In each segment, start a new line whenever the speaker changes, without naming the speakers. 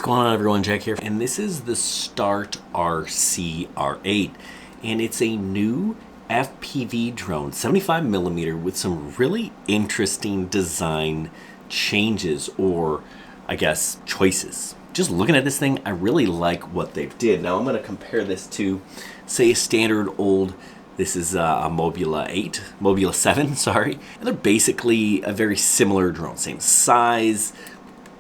going on, everyone? Jack here, and this is the StartRC R8, and it's a new FPV drone, 75mm, with some really interesting design changes, or I guess choices. Just looking at this thing, I really like what they did. Now I'm going to compare this to, say, a standard old, this is a Mobula 7, sorry, and they're basically a very similar drone, same size,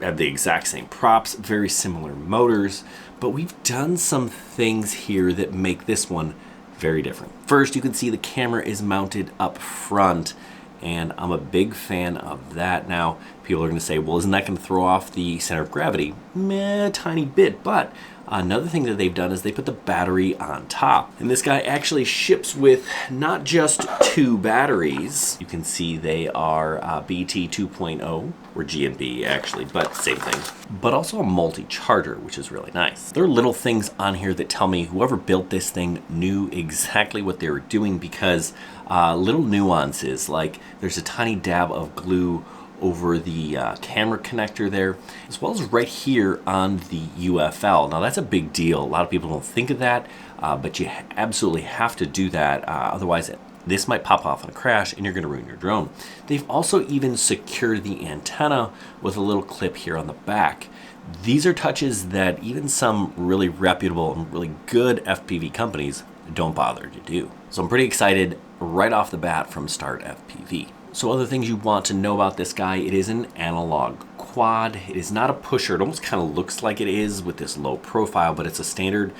have the exact same props, very similar motors, but we've done some things here that make this one very different. First, you can see the camera is mounted up front, and I'm a big fan of that. Now, people are going to say, well, isn't that going to throw off the center of gravity? Meh, a tiny bit, but another thing that they've done is they put the battery on top. And this guy actually ships with not just 2 batteries. You can see they are BT 2.0, or GNB actually, but same thing. But also a multi-charger, which is really nice. There are little things on here that tell me whoever built this thing knew exactly what they were doing, because little nuances, like there's a tiny dab of glue over the camera connector there, as well as right here on the UFL. Now that's a big deal. A lot of people don't think of that, but you absolutely have to do that. Otherwise, this might pop off in a crash and you're going to ruin your drone. They've also even secured the antenna with a little clip here on the back. These are touches that even some really reputable and really good FPV companies don't bother to do. So I'm pretty excited right off the bat from StartFPV. So other things you want to know about this guy, it is an analog quad. It is not a pusher. It almost kind of looks like it is with this low profile, but it's a standard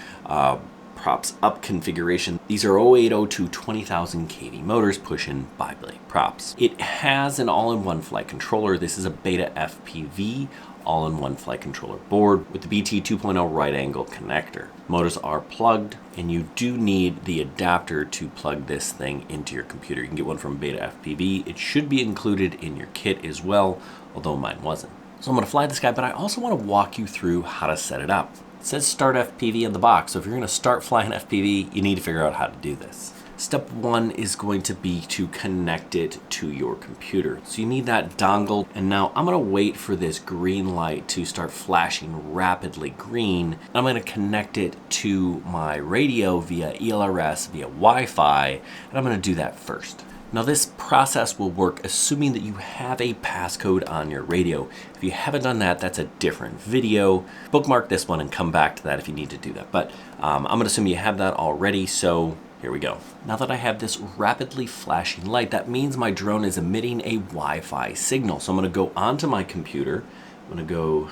props up configuration. These are 0802 20,000 kV motors pushing bi-blade props. It has an all-in-one flight controller. This is a Betaflight all-in-one flight controller board with the BT 2.0 right angle connector. Motors are plugged, and you do need the adapter to plug this thing into your computer. You can get one from Betaflight. It should be included in your kit as well, although mine wasn't. So I'm going to fly this guy, but I also want to walk you through how to set it up. It says StartFPV in the box, so if you're going to start flying FPV, you need to figure out how to do this. Step 1 is going to be to connect it to your computer. So you need that dongle, and now I'm going to wait for this green light to start flashing rapidly green, and I'm going to connect it to my radio via ELRS, via Wi-Fi, and I'm going to do that first. Now this process will work assuming that you have a passcode on your radio. If you haven't done that, that's a different video. Bookmark this one and come back to that if you need to do that. But I'm going to assume you have that already, so here we go. Now that I have this rapidly flashing light, that means my drone is emitting a Wi-Fi signal. So I'm going to go onto my computer. I'm going to go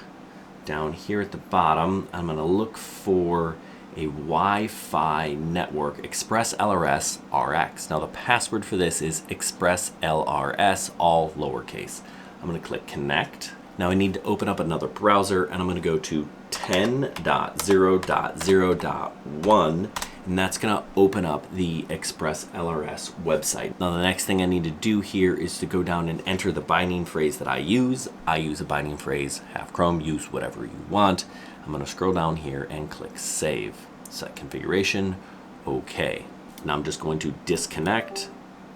down here at the bottom. I'm going to look for a Wi-Fi network, ExpressLRS RX. Now the password for this is ExpressLRS, all lowercase. I'm going to click connect. Now I need to open up another browser, and I'm going to go to 10.0.0.1, and that's going to open up the ExpressLRS website. Now the next thing I need to do here is to go down and enter the binding phrase that I use. I use a binding phrase, half Chrome, use whatever you want. I'm going to scroll down here and click save. Set configuration, okay. Now I'm just going to disconnect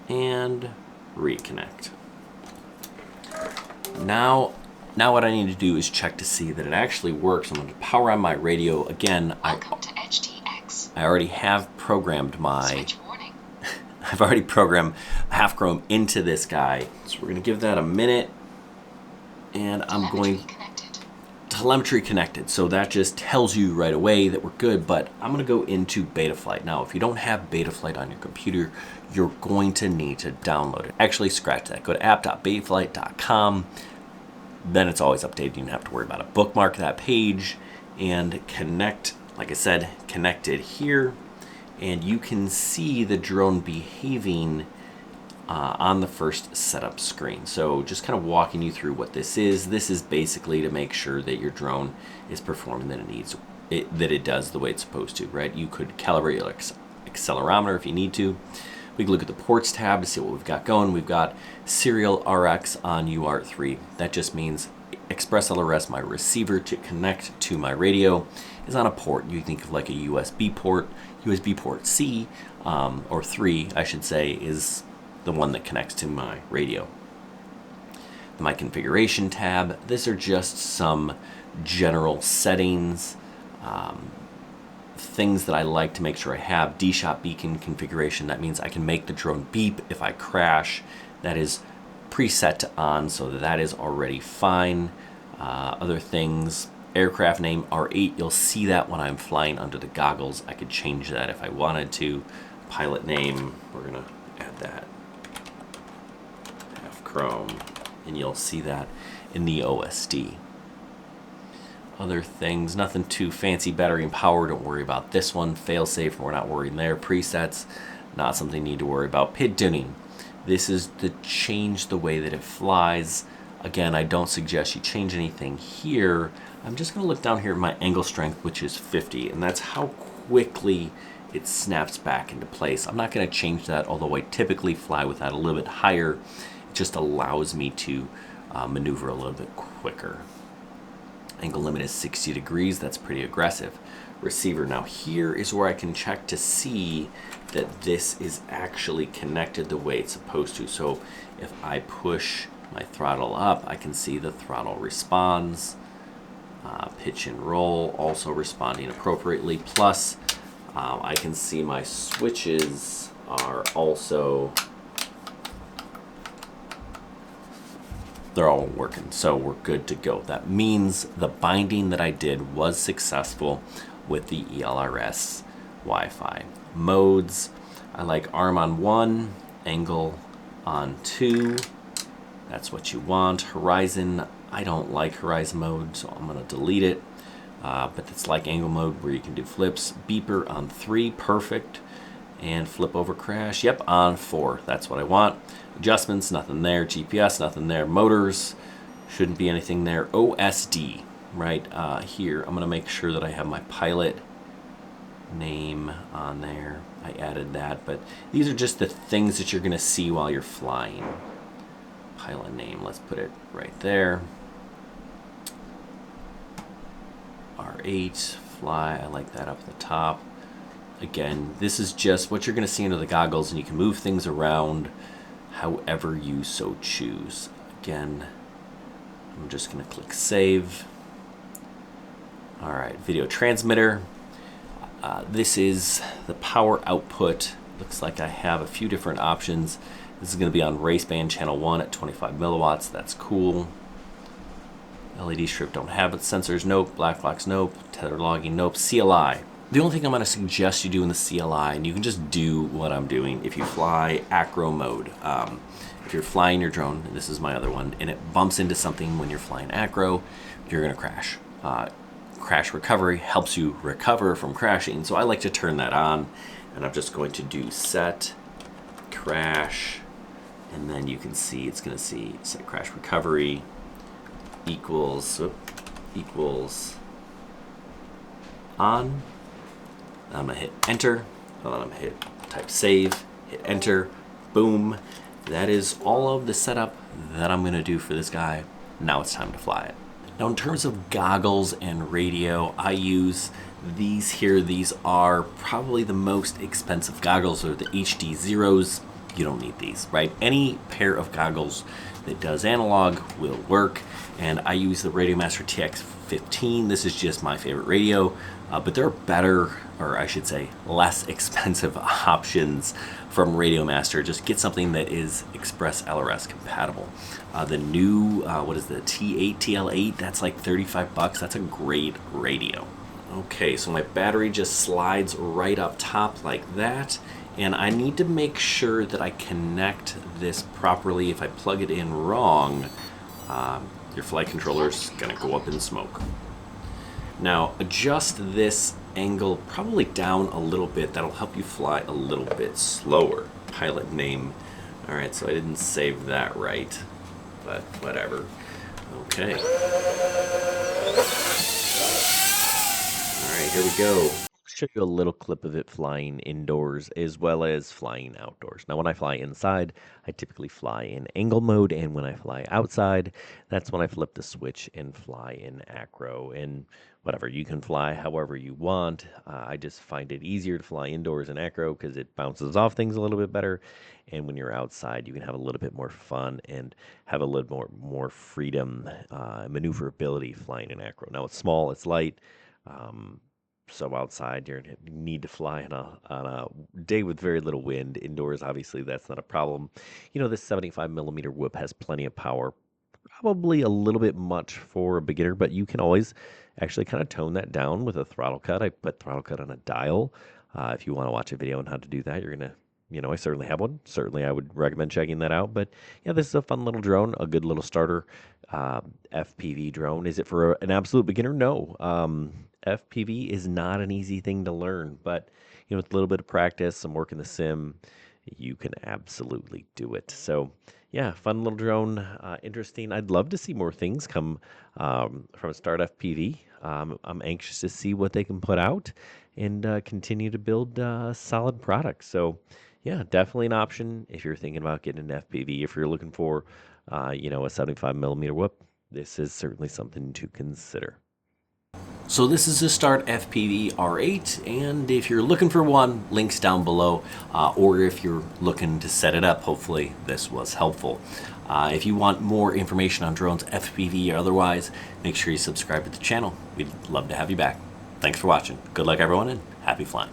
and reconnect. Now what I need to do is check to see that it actually works. I'm going to power on my radio again.
Welcome to HTX.
I already have programmed my...
Switch warning.
I've already programmed half Chrome into this guy. So we're going to give that a minute, and I'm going... Telemetry connected, so that just tells you right away that we're good, but I'm going to go into Betaflight. Now, if you don't have Betaflight on your computer, you're going to need to download it. Actually, scratch that. Go to app.betaflight.com. Then it's always updated. You don't have to worry about it. Bookmark that page and connect. Like I said, connected here, and you can see the drone behaving on the first setup screen. So just kind of walking you through what this is. This is basically to make sure that your drone is performing that it does the way it's supposed to, right? You could calibrate your accelerometer if you need to. We can look at the ports tab to see what we've got going. We've got serial RX on UART3. That just means ExpressLRS, my receiver to connect to my radio, is on a port. You think of like a USB port. USB port C, or 3, I should say, is the one that connects to my radio. My configuration tab, these are just some general settings, things that I like to make sure I have. D-shot beacon configuration, that means I can make the drone beep if I crash. That is preset to on, so that is already fine. Other things, aircraft name R8, you'll see that when I'm flying under the goggles. I could change that if I wanted to. Pilot name, we're gonna add that, F Chrome, and you'll see that in the OSD. Other things, nothing too fancy. Battery and power, don't worry about this one. Failsafe, we're not worrying there. Presets, not something you need to worry about. PID tuning, this is to change the way that it flies. Again, I don't suggest you change anything here. I'm just going to look down here at my angle strength, which is 50, and that's how quickly it snaps back into place. I'm not going to change that, although I typically fly with that a little bit higher. It just allows me to maneuver a little bit quicker. Angle limit is 60 degrees. That's pretty aggressive. Receiver, now here is where I can check to see that this is actually connected the way it's supposed to. So if I push my throttle up, I can see the throttle responds. Pitch and roll also responding appropriately. Plus, I can see my switches are also, they're all working, so we're good to go. That means the binding that I did was successful with the ELRS Wi-Fi. Modes, I like arm on 1, angle on 2. That's what you want. Horizon, I don't like horizon mode, so I'm going to delete it. But it's like angle mode where you can do flips. Beeper on 3, perfect. And flip over crash, yep, on 4. That's what I want. Adjustments, nothing there. GPS, nothing there. Motors, shouldn't be anything there. OSD, right here. I'm going to make sure that I have my pilot name on there. I added that, but these are just the things that you're going to see while you're flying. Pilot name, let's put it right there. R8, fly, I like that up at the top. Again, this is just what you're going to see under the goggles, and you can move things around however you so choose. Again, I'm just going to click save. All right, video transmitter. This is the power output. Looks like I have a few different options. This is going to be on raceband channel 1 at 25 milliwatts. That's cool. LED strip, don't have it. Sensors, nope. Black box, nope. Tether logging, nope. CLI. The only thing I'm going to suggest you do in the CLI, and you can just do what I'm doing if you fly acro mode. If you're flying your drone, and this is my other one, and it bumps into something when you're flying acro, you're going to crash. Crash recovery helps you recover from crashing, so I like to turn that on, and I'm just going to do set crash, and then you can see it's going to see set crash recovery equals on. I'm going to hit enter, and then I'm going to hit type save, hit enter, boom. That is all of the setup that I'm going to do for this guy. Now it's time to fly it. Now in terms of goggles and radio, I use these here. These are probably the most expensive goggles, or the HD Zeros. You don't need these, right? Any pair of goggles that does analog will work, and I use the Radiomaster TX15. This is just my favorite radio, but there are better, or I should say less expensive options from Radiomaster. Just get something that is ExpressLRS compatible. The new, what is the T8, TL8, that's like 35 bucks. That's a great radio. Okay, so my battery just slides right up top like that, and I need to make sure that I connect this properly. If I plug it in wrong, your flight controller's gonna go up in smoke. Now adjust this angle probably down a little bit. That'll help you fly a little bit slower. Pilot name. All right, so I didn't save that right, but whatever. Okay. All right, here we go. show you a little clip of it flying indoors as well as flying outdoors. Now, when I fly inside, I typically fly in angle mode, and when I fly outside, that's when I flip the switch and fly in acro. And whatever, you can fly however you want. I just find it easier to fly indoors in acro because it bounces off things a little bit better. And when you're outside, you can have a little bit more fun and have a little more freedom, maneuverability flying in acro. Now, it's small, it's light. Um, so outside, you need to fly on a day with very little wind. Indoors, obviously, that's not a problem. You know, this 75 millimeter whoop has plenty of power, probably a little bit much for a beginner, but you can always actually kind of tone that down with a throttle cut. I put throttle cut on a dial. If you want to watch a video on how to do that, you're going to, I certainly have one. Certainly, I would recommend checking that out. But yeah, this is a fun little drone, a good little starter FPV drone. Is it for an absolute beginner? No. FPV is not an easy thing to learn, but with a little bit of practice, some work in the sim, you can absolutely do it. So yeah, fun little drone, interesting. I'd love to see more things come from StartFPV. I'm anxious to see what they can put out and continue to build solid products. So yeah, definitely an option if you're thinking about getting an FPV. If you're looking for, a 75 millimeter whoop, this is certainly something to consider. So this is the Start FPV R8, and if you're looking for one, links down below, or if you're looking to set it up, hopefully this was helpful. If you want more information on drones, FPV or otherwise, make sure you subscribe to the channel. We'd love to have you back. Thanks for watching. Good luck, everyone, and happy flying.